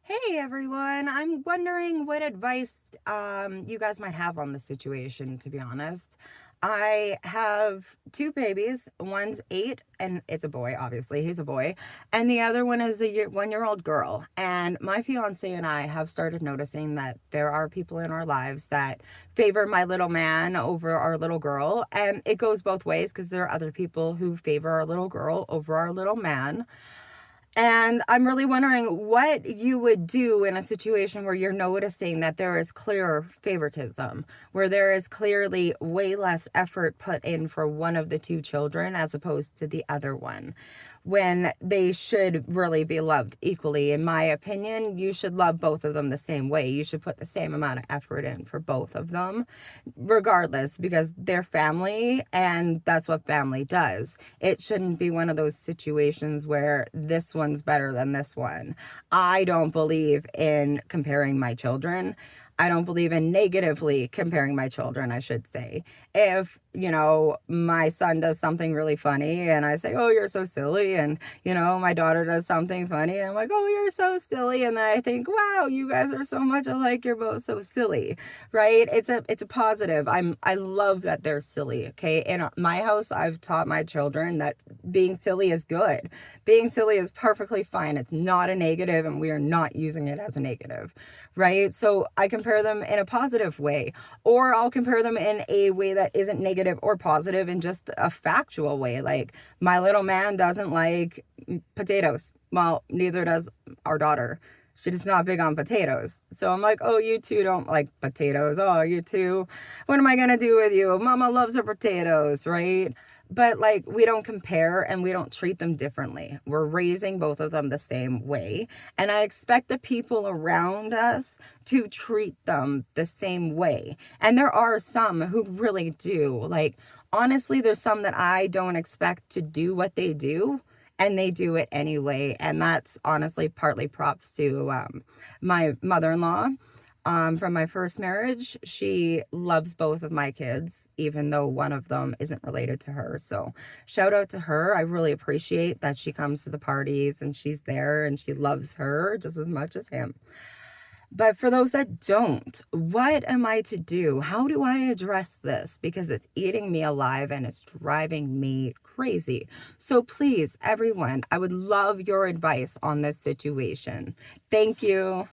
Hey everyone, I'm wondering what advice you guys might have on the situation, to be honest. I have two babies. One's 8 and it's a boy, obviously. He's a boy. And the other one is a 1-year-old girl. And my fiance and I have started noticing that there are people in our lives that favor my little man over our little girl. And it goes both ways because there are other people who favor our little girl over our little man. And I'm really wondering what you would do in a situation where you're noticing that there is clear favoritism, where there is clearly way less effort put in for one of the two children as opposed to the other one, when they should really be loved equally. In my opinion, you should love both of them the same way. You should put the same amount of effort in for both of them, regardless, because they're family and that's what family does. It shouldn't be one of those situations where this one's better than this one. I don't believe in comparing my children. I don't believe in negatively comparing my children, I should say. If, my son does something really funny and I say, oh, you're so silly. And, my daughter does something funny. And I'm like, oh, you're so silly. And then I think, wow, you guys are so much alike. You're both so silly, right? It's a positive. I love that they're silly. Okay. In my house, I've taught my children that being silly is good. Being silly is perfectly fine. It's not a negative and we are not using it as a negative, right? So I compare them in a positive way, or I'll compare them in a way that isn't negative or positive in just a factual way. Like, my little man doesn't like potatoes. Well, neither does our daughter. She's not big on potatoes. So I'm like, oh, you two don't like potatoes. Oh, you two, what am I going to do with you? Mama loves her potatoes, right? But like, we don't compare and we don't treat them differently. We're raising both of them the same way. And I expect the people around us to treat them the same way. And there are some who really do. Like, honestly, there's some that I don't expect to do what they do, and they do it anyway. And that's honestly partly props to my mother-in-law from my first marriage. She loves both of my kids, even though one of them isn't related to her. So shout out to her. I really appreciate that she comes to the parties and she's there and she loves her just as much as him. But for those that don't, what am I to do? How do I address this? Because it's eating me alive and it's driving me crazy. So please, everyone, I would love your advice on this situation. Thank you.